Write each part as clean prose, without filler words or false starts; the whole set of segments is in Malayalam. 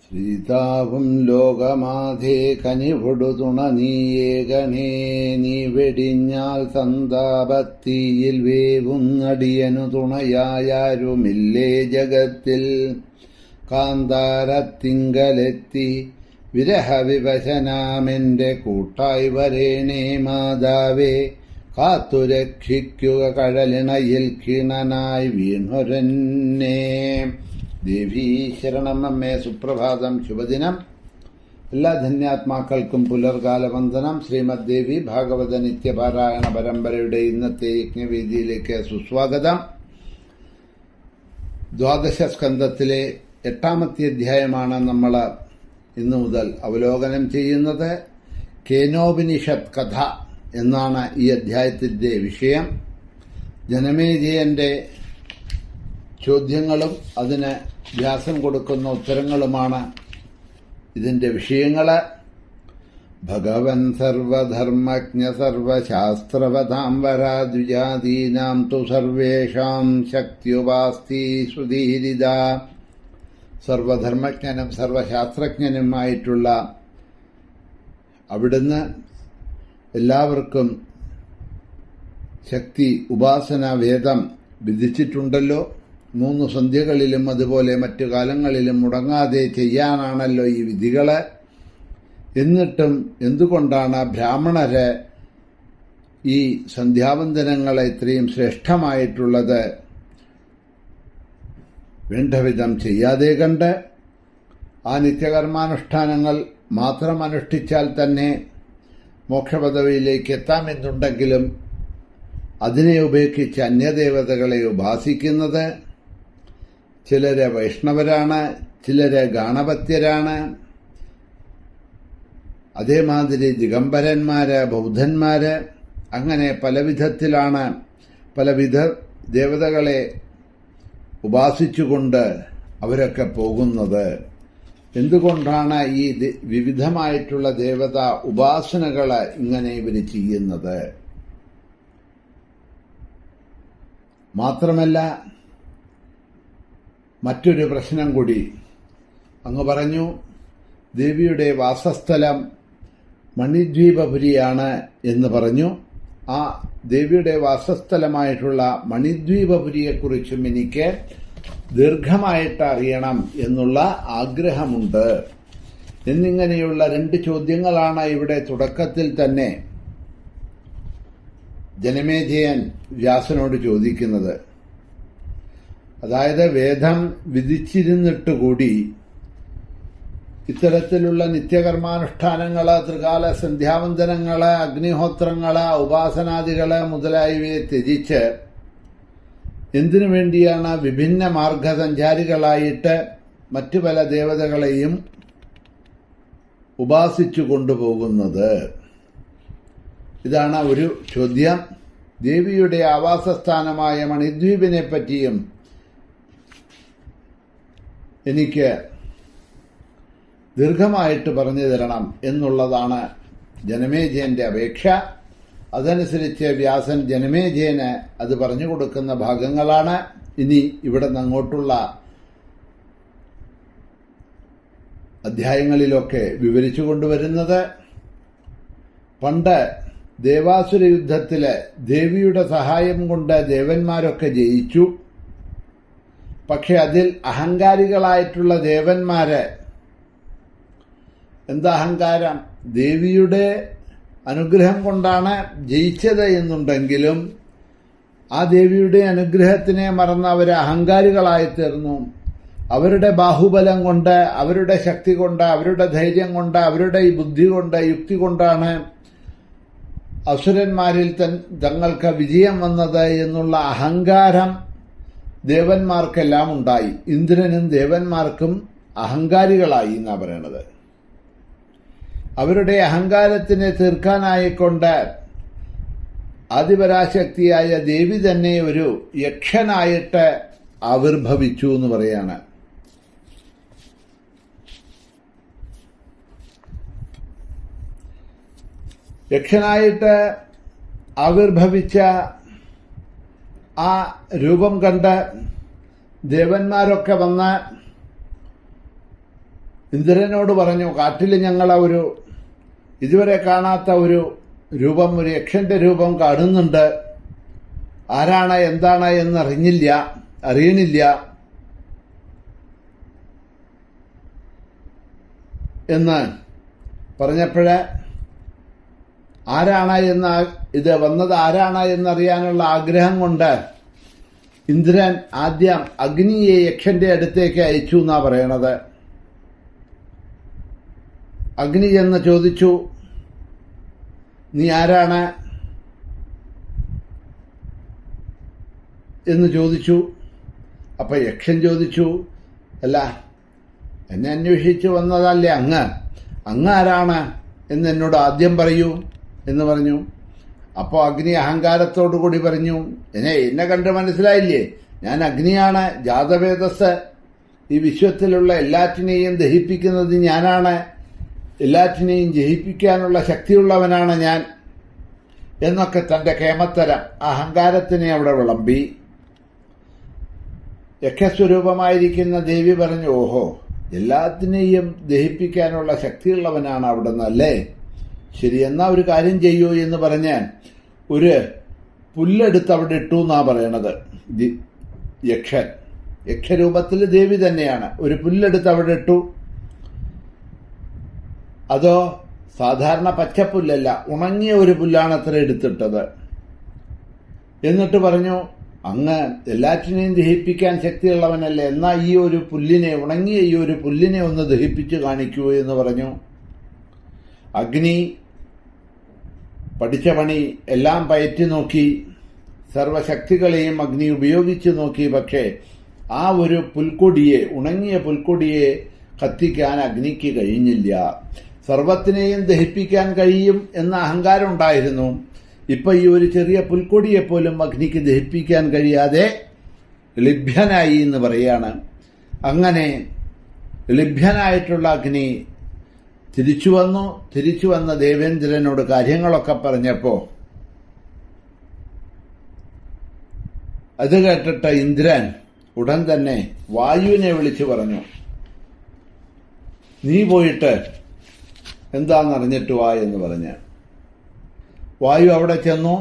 സീതാവും ലോകമാധേ കനിവൊടു തുണ നീയേകനേ, നീ വെടിഞ്ഞാൽ സന്താപത്തിയിൽ വേവുന്നടിയനു തുണയായാരുമില്ലേ ജഗത്തിൽ. കാന്താരത്തിങ്കലെത്തി വിരഹവിവശനാമെന്റെ കൂട്ടായി വരേണേ മാതാവേ, കാത്തുരക്ഷിക്കുക കഴലിണയിൽ കിണനായി വീണൊരന്നെ. ദേവീ ശരണം. അമ്മേ സുപ്രഭാതം, ശുഭദിനം. എല്ലാ ധന്യാത്മാക്കൾക്കും പുലർകാല വന്ദനം. ശ്രീമദ് ദേവി ഭാഗവത നിത്യപാരായണ പരമ്പരയുടെ ഇന്നത്തെ യജ്ഞവേദിയിലേക്ക് സുസ്വാഗതം. ദ്വാദശ സ്കന്ധത്തിലെ 8ാമത്തെ അധ്യായമാണ് നമ്മൾ ഇന്നു മുതൽ അവലോകനം ചെയ്യുന്നത്. കേനോപനിഷത്ത് കഥ എന്നാണ് ഈ അധ്യായത്തിന്റെ വിഷയം. ജനമേജയന്റെ ചോദ്യങ്ങളും അതിന് വ്യാസം കൊടുക്കുന്ന ഉത്തരങ്ങളുമാണ് ഇതിന്റെ വിഷയങ്ങൾ. ഭഗവൻ സർവധർമ്മജ്ഞ സർവശാസ്ത്രവതാംബരാദ്വിജാതീനാം തു സർവേഷാം ശക്തിയുപാസ്തി ശ്രുതിരിത. സർവധർമ്മജ്ഞനും സർവശാസ്ത്രജ്ഞനുമായിട്ടുള്ള അവിടുന്ന് എല്ലാവർക്കും ശക്തി ഉപാസന വേദം വിധിച്ചിട്ടുണ്ടല്ലോ. 3 സന്ധ്യകളിലും അതുപോലെ മറ്റു കാലങ്ങളിലും മുടങ്ങാതെ ചെയ്യാനാണല്ലോ ഈ വിധികള്. എന്നിട്ടും എന്തുകൊണ്ടാണ് ബ്രാഹ്മണര് ഈ സന്ധ്യാവന്ദനങ്ങളെ ഇത്രയും ശ്രേഷ്ഠമായിട്ടുള്ളത് വേണ്ടവിധം ചെയ്യാതെ കണ്ട് ആ നിത്യകർമാനുഷ്ഠാനങ്ങൾ മാത്രം അനുഷ്ഠിച്ചാൽ തന്നെ മോക്ഷപദവിയിലേക്ക് എത്താമെന്നുണ്ടെങ്കിലും അതിനെ ഉപേക്ഷിച്ച് അന്യദേവതകളെ ഉപാസിക്കുന്നത്? ചിലര് വൈഷ്ണവരാണ്, ചിലര് ഗാണപത്യരാണ്, അതേമാതിരി ദിഗംബരന്മാര്, ബൗദ്ധന്മാര്, അങ്ങനെ പലവിധത്തിലാണ് പലവിധ ദേവതകളെ ഉപാസിച്ചുകൊണ്ട് അവരൊക്കെ പോകുന്നത്. എന്തുകൊണ്ടാണ് ഈ വിവിധമായിട്ടുള്ള ദേവതാ ഉപാസനകള് ഇങ്ങനെ ഇവർ ചെയ്യുന്നത്? മാത്രമല്ല മറ്റൊരു പ്രശ്നം കൂടി അങ്ങ് പറഞ്ഞു. ദേവിയുടെ വാസസ്ഥലം മണിദ്വീപപുരിയാണ് എന്ന് പറഞ്ഞു. ആ ദേവിയുടെ വാസസ്ഥലമായിട്ടുള്ള മണിദ്വീപപുരിയെക്കുറിച്ചും എനിക്ക് ദീർഘമായിട്ട് അറിയണം എന്നുള്ള ആഗ്രഹമുണ്ട് എന്നിങ്ങനെയുള്ള 2 ചോദ്യങ്ങളാണ് ഇവിടെ തുടക്കത്തിൽ തന്നെ ജനമേജയൻ വ്യാസനോട് ചോദിക്കുന്നത്. അതായത് വേദം വിധിച്ചിരുന്നിട്ടുകൂടി ഇത്തരത്തിലുള്ള നിത്യകർമാനുഷ്ഠാനങ്ങള്, ത്രികാല സന്ധ്യാവന്ദനങ്ങള്, അഗ്നിഹോത്രങ്ങള്, ഉപാസനാദികള് മുതലായവയെ ത്യജിച്ച് എന്തിനു വേണ്ടിയാണ് വിഭിന്ന മാർഗസഞ്ചാരികളായിട്ട് മറ്റു പല ദേവതകളെയും ഉപാസിച്ചു കൊണ്ടുപോകുന്നത്? ഇതാണ് ഒരു ചോദ്യം. ദേവിയുടെ ആവാസസ്ഥാനമായ മണിദ്വീപിനെ പറ്റിയും എനിക്ക് ദീർഘമായിട്ട് പറഞ്ഞു തരണം എന്നുള്ളതാണ് ജനമേജയന്റെ അപേക്ഷ. അതനുസരിച്ച് വ്യാസൻ ജനമേജയന് അത് പറഞ്ഞു കൊടുക്കുന്ന ഭാഗങ്ങളാണ് ഇനി ഇവിടെ നിന്ന് അങ്ങോട്ടുള്ള അധ്യായങ്ങളിലൊക്കെ വിവരിച്ചു കൊണ്ടുവരുന്നത്. പണ്ട് ദേവാസുര യുദ്ധത്തില് ദേവിയുടെ സഹായം കൊണ്ട് ദേവന്മാരൊക്കെ ജയിച്ചു. പക്ഷെ അതിൽ അഹങ്കാരികളായിട്ടുള്ള ദേവന്മാര് അഹങ്കാരം, ദേവിയുടെ അനുഗ്രഹം കൊണ്ടാണ് ജയിച്ചത് എന്നുണ്ടെങ്കിലും ആ ദേവിയുടെ അനുഗ്രഹത്തിനെ മറന്ന് അവർ അഹങ്കാരികളായി തീർന്നു. അവരുടെ ബാഹുബലം കൊണ്ട്, അവരുടെ ശക്തി കൊണ്ട്, അവരുടെ ധൈര്യം കൊണ്ട്, അവരുടെ ഈ ബുദ്ധി കൊണ്ട്, യുക്തി കൊണ്ടാണ് അസുരന്മാരിൽ തങ്ങൾക്ക് വിജയം വന്നത് എന്നുള്ള അഹങ്കാരം ദേവന്മാർക്കെല്ലാം ഉണ്ടായി. ഇന്ദ്രനും ദേവന്മാർക്കും അഹങ്കാരികളായി എന്നാണ് പറയണത്. അവരുടെ അഹങ്കാരത്തിനെ തീർക്കാനായിക്കൊണ്ട് ആദിപരാശക്തിയായ ദേവി തന്നെ ഒരു യക്ഷനായിട്ട് ആവിർഭവിച്ചു എന്ന് പറയാണ്. യക്ഷനായിട്ട് ആവിർഭവിച്ച ആ രൂപം കണ്ട് ദേവന്മാരൊക്കെ വന്ന് ഇന്ദ്രനോട് പറഞ്ഞു, കാട്ടിൽ ഞങ്ങൾ ഒരു ഇതുവരെ കാണാത്ത ഒരു രൂപം, ഒരു യക്ഷന്റെ രൂപം കാണുന്നുണ്ട്. ആരാണ് എന്താണ് അറിയണില്ല എന്ന് പറഞ്ഞപ്പോഴേ ഇത് വന്നത് ആരാണ് എന്നറിയാനുള്ള ആഗ്രഹം കൊണ്ട് ഇന്ദ്രൻ ആദ്യം അഗ്നിയെ യക്ഷന്റെ അടുത്തേക്ക് അയച്ചു എന്നാ പറയണത്. അഗ്നി എന്ന് ചോദിച്ചു, നീ ആരാണ് എന്ന് ചോദിച്ചു. അപ്പൊ യക്ഷൻ ചോദിച്ചു, അല്ല, എന്നെ അന്വേഷിച്ചു വന്നതല്ലേ അങ്ങ് ആരാണ് എന്ന് എന്നോട് ആദ്യം പറയൂ എന്ന് പറഞ്ഞു. അപ്പോൾ അഗ്നി അഹങ്കാരത്തോടു കൂടി പറഞ്ഞു, എന്നെ കണ്ട് മനസ്സിലായില്ലേ, ഞാൻ അഗ്നിയാണ്, ജാതവേദസ്, ഈ വിശ്വത്തിലുള്ള എല്ലാറ്റിനെയും ദഹിപ്പിക്കുന്നത് ഞാനാണ്, എല്ലാറ്റിനെയും ജയിപ്പിക്കാനുള്ള ശക്തിയുള്ളവനാണ് ഞാൻ എന്നൊക്കെ തന്റെ കേമത്തരം അഹങ്കാരത്തിനെ അവിടെ വിളമ്പി. യക്ഷസ്വരൂപമായിരിക്കുന്ന ദേവി പറഞ്ഞു, ഓഹോ, എല്ലാത്തിനെയും ദഹിപ്പിക്കാനുള്ള ശക്തിയുള്ളവനാണ് അവിടെ നിന്നല്ലേ, ശരി, എന്നാ ഒരു കാര്യം ചെയ്യൂ എന്ന് പറഞ്ഞ് ഒരു പുല്ലെടുത്ത് അവിടെ ഇട്ടു എന്നാ പറയണത്. യക്ഷരൂപത്തിൽ ദേവി തന്നെയാണ്. ഒരു പുല്ലെടുത്ത് അവിടെ ഇട്ടു. അതോ സാധാരണ പച്ചപ്പുല്ലല്ല, ഉണങ്ങിയ ഒരു പുല്ലാണ് അത്ര എടുത്തിട്ടത്. എന്നിട്ട് പറഞ്ഞു, അങ്ങ് എല്ലാറ്റിനെയും ദഹിപ്പിക്കാൻ ശക്തിയുള്ളവനല്ലേ, എന്നാ ഈ ഒരു പുല്ലിനെ, ഉണങ്ങിയ ഈ ഒരു പുല്ലിനെ ഒന്ന് ദഹിപ്പിച്ചു കാണിക്കൂ എന്ന് പറഞ്ഞു. അഗ്നി പഠിച്ച പണി എല്ലാം പയറ്റി നോക്കി, സർവശക്തികളെയും അഗ്നി ഉപയോഗിച്ചു നോക്കി. പക്ഷേ ആ ഒരു പുൽക്കൊടിയെ, ഉണങ്ങിയ പുൽക്കൊടിയെ കത്തിക്കാൻ അഗ്നിക്ക് കഴിഞ്ഞില്ല. സർവത്തിനെയും ദഹിപ്പിക്കാൻ കഴിയും എന്ന അഹങ്കാരം ഉണ്ടായിരുന്നു. ഇപ്പൊ ഈ ഒരു ചെറിയ പുൽക്കൊടിയെപ്പോലും അഗ്നിക്ക് ദഹിപ്പിക്കാൻ കഴിയാതെ ലഭ്യനായി എന്ന് പറയാണ്. അങ്ങനെ ലഭ്യനായിട്ടുള്ള അഗ്നി തിരിച്ചു വന്ന ദേവേന്ദ്രനോട് കാര്യങ്ങളൊക്കെ പറഞ്ഞപ്പോ അത് കേട്ടിട്ട് ഇന്ദ്രൻ ഉടൻ തന്നെ വായുവിനെ വിളിച്ചു പറഞ്ഞു, നീ പോയിട്ട് എന്താണെന്നറിഞ്ഞിട്ട് വാ എന്ന് പറഞ്ഞ് വായു അവിടെ ചെന്നു.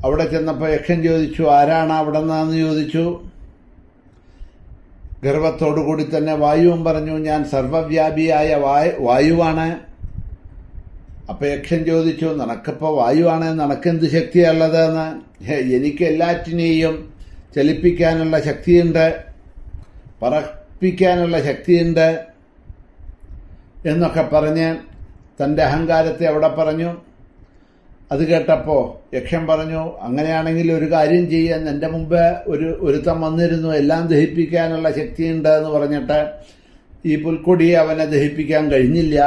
അവിടെ ചെന്നപ്പോൾ യക്ഷൻ ചോദിച്ചു, ആരാണ് അവിടെ നിന്നാന്ന് ചോദിച്ചു. ഗർവത്തോടുകൂടി തന്നെ വായുവും പറഞ്ഞു, ഞാൻ സർവവ്യാപിയായ വായുവാണ്. അപ്പൊ യക്ഷൻ ചോദിച്ചു, നിനക്കിപ്പോ വായുവാണ്, നിനക്കെന്ത് ശക്തിയുള്ളതെന്ന്. എനിക്ക് എല്ലാറ്റിനെയും ചലിപ്പിക്കാനുള്ള ശക്തിയുണ്ട്, പറപ്പിക്കാനുള്ള ശക്തിയുണ്ട് എന്നൊക്കെ പറഞ്ഞ് തന്റെ അഹങ്കാരത്തെ അവിടെ പറഞ്ഞു. അത് കേട്ടപ്പോ യക്ഷൻ പറഞ്ഞു, അങ്ങനെയാണെങ്കിൽ ഒരു കാര്യം ചെയ്യാൻ, എന്റെ മുമ്പ് ഒരുത്തം വന്നിരുന്നു, എല്ലാം ദഹിപ്പിക്കാനുള്ള ശക്തിയുണ്ട് എന്ന് പറഞ്ഞിട്ട് ഈ പുൽക്കൊടിയെ അവനെ ദഹിപ്പിക്കാൻ കഴിഞ്ഞില്ല.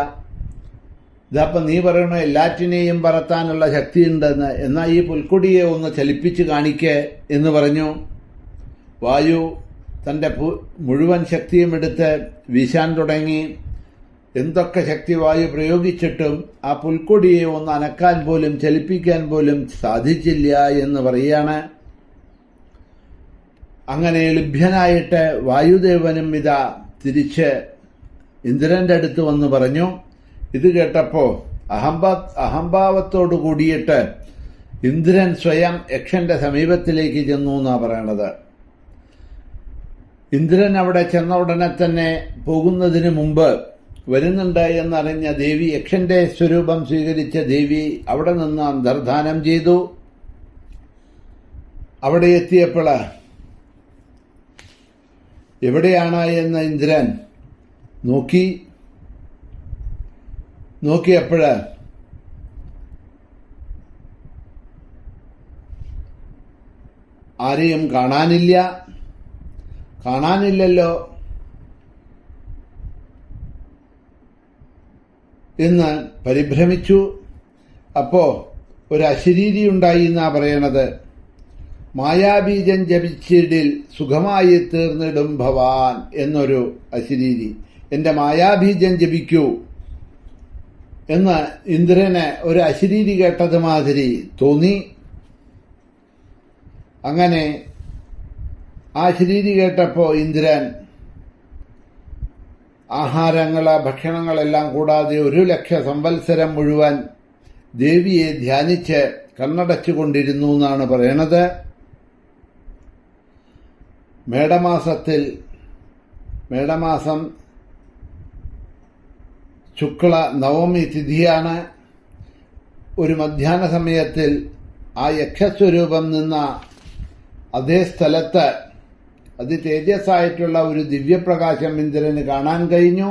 ഇതപ്പം നീ പറയണോ എല്ലാറ്റിനെയും പറത്താനുള്ള ശക്തിയുണ്ടെന്ന്, എന്നാൽ ഈ പുൽക്കൊടിയെ ഒന്ന് ചലിപ്പിച്ച് കാണിക്കേ എന്ന് പറഞ്ഞു. വായു തന്റെ മുഴുവൻ ശക്തിയും എടുത്ത് വീശാൻ തുടങ്ങി. എന്തൊക്കെ ശക്തി വായു പ്രയോഗിച്ചിട്ടും ആ പുൽക്കൊടിയെ ഒന്ന് അനക്കാൻ പോലും ചലിപ്പിക്കാൻ പോലും സാധിച്ചില്ല എന്ന് പറയാണ്. അങ്ങനെ ലഭ്യനായിട്ട് വായുദേവനും ഇതാ തിരിച്ച് ഇന്ദ്രന്റെ അടുത്ത് വന്ന് പറഞ്ഞു. ഇത് കേട്ടപ്പോ അഹംഭാവത്തോടു കൂടിയിട്ട് ഇന്ദ്രൻ സ്വയം യക്ഷന്റെ സമീപത്തിലേക്ക് ചെന്നു എന്നാ പറയണത്. ഇന്ദ്രൻ അവിടെ ചെന്ന ഉടനെ തന്നെ പോകുന്നതിന് മുമ്പ് വരുന്നുണ്ട് എന്നറിഞ്ഞ ദേവി, യക്ഷന്റെ സ്വരൂപം സ്വീകരിച്ച ദേവി അവിടെ നിന്ന് അന്തർധാനം ചെയ്തു. അവിടെ എത്തിയപ്പോൾ എവിടെയാണ് എന്ന് ഇന്ദ്രൻ നോക്കിയപ്പോൾ ആരെയും കാണാനില്ലല്ലോ എന്ന് പരിഭ്രമിച്ചു. അപ്പോ ഒരു അശരീരി ഉണ്ടായി എന്നാ പറയണത്. മായാബീജം ജപിച്ചിടിൽ സുഖമായി തീർന്നിടും ഭവാൻ എന്നൊരു അശരീരി, എന്റെ മായാബീജം ജപിക്കൂ എന്ന് ഇന്ദ്രന് ഒരു അശരീരി കേട്ടത് മാതിരി തോന്നി. അങ്ങനെ ആ അശരീരി കേട്ടപ്പോ ഇന്ദ്രൻ ആഹാരങ്ങള് ഭക്ഷണങ്ങളെല്ലാം കൂടാതെ 1,00,000 സംവത്സരം മുഴുവൻ ദേവിയെ ധ്യാനിച്ച് കണ്ണടച്ചുകൊണ്ടിരുന്നു എന്നാണ് പറയണത്. മേടമാസം ശുക്ല നവമി തിഥിയാണ്. ഒരു മധ്യാഹ്ന സമയത്തിൽ ആ യക്ഷസ്വരൂപം നിന്ന അതേ സ്ഥലത്ത് അതിതേജസ്സായിട്ടുള്ള ഒരു ദിവ്യപ്രകാശം ഇന്ദ്രന് കാണാൻ കഴിഞ്ഞു.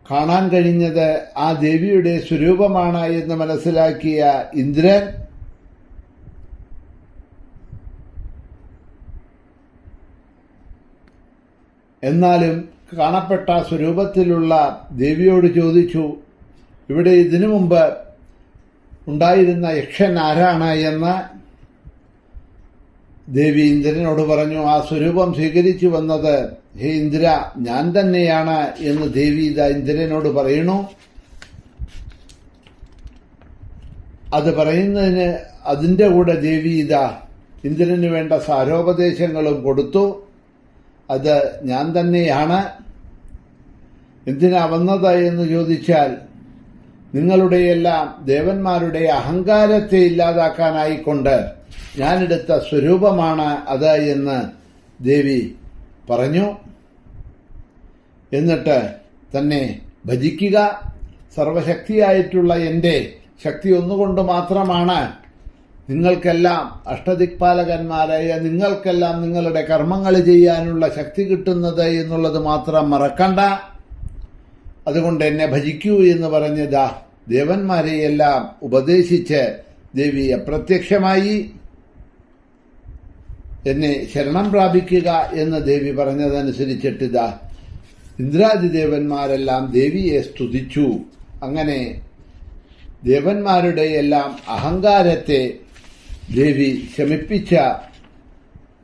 കാണാൻ കഴിഞ്ഞത് ആ ദേവിയുടെ സ്വരൂപമാണ് എന്ന് മനസ്സിലാക്കിയ ഇന്ദ്രൻ എന്നാലും കാണപ്പെട്ട സ്വരൂപത്തിലുള്ള ദേവിയോട് ചോദിച്ചു, ഇവിടെ ഇതിനു മുമ്പ് ഉണ്ടായിരുന്ന യക്ഷൻ ആരാണ് എന്ന്. ദേവി ഇന്ദ്രനോട് പറഞ്ഞു, ആ സ്വരൂപം സ്വീകരിച്ചു വന്നത് ഹേ ഇന്ദ്ര ഞാൻ തന്നെയാണ് എന്ന് ദേവി ഇന്ദ്രനോട് പറയുന്നു. അത് പറയുന്നതിന് അതിൻ്റെ കൂടെ ദേവി ഇന്ദ്രന് വേണ്ട സാരോപദേശങ്ങളും കൊടുത്തു. അത് ഞാൻ തന്നെയാണ്. എന്തിനാ വന്നത് എന്ന് ചോദിച്ചാൽ, നിങ്ങളുടെയെല്ലാം ദേവന്മാരുടെ അഹങ്കാരത്തെ ഇല്ലാതാക്കാനായിക്കൊണ്ട് ഞാനെടുത്ത സ്വരൂപമാണ് അത് എന്ന് ദേവി പറഞ്ഞു. എന്നിട്ട് തന്നെ ഭജിക്കുക. സർവശക്തിയായിട്ടുള്ള എൻ്റെ ശക്തി ഒന്നുകൊണ്ട് മാത്രമാണ് നിങ്ങൾക്കെല്ലാം അഷ്ടദിക്പാലകന്മാരായ നിങ്ങൾക്കെല്ലാം നിങ്ങളുടെ കർമ്മങ്ങൾ ചെയ്യാനുള്ള ശക്തി കിട്ടുന്നത് എന്നുള്ളത് മാത്രം മറക്കണ്ട. അതുകൊണ്ട് എന്നെ ഭജിക്കൂ എന്ന് പറഞ്ഞതാ ദേവന്മാരെയെല്ലാം ഉപദേശിച്ച് ദേവി അപ്രത്യക്ഷമായി. എന്നെ ശരണം പ്രാപിക്കുക എന്ന് ദേവി പറഞ്ഞതനുസരിച്ചിട്ട് ഇന്ദ്രാദിദേവന്മാരെല്ലാം ദേവിയെ സ്തുതിച്ചു. അങ്ങനെ ദേവന്മാരുടെ എല്ലാം അഹങ്കാരത്തെ ദേവി ശമിപ്പിച്ച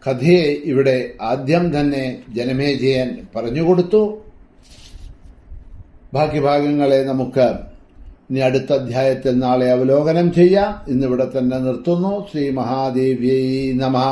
കഥയെ ഇവിടെ ആദ്യം തന്നെ ജനമേജയൻ പറഞ്ഞുകൊടുത്തു. ബാക്കി ഭാഗങ്ങളെ നമുക്ക് ഇനി അടുത്ത അധ്യായത്തിൽ നാളെ അവലോകനം ചെയ്യാം. ഇന്നിവിടെ തന്നെ നിർത്തുന്നു. ശ്രീ മഹാദേവ്യൈ നമഃ.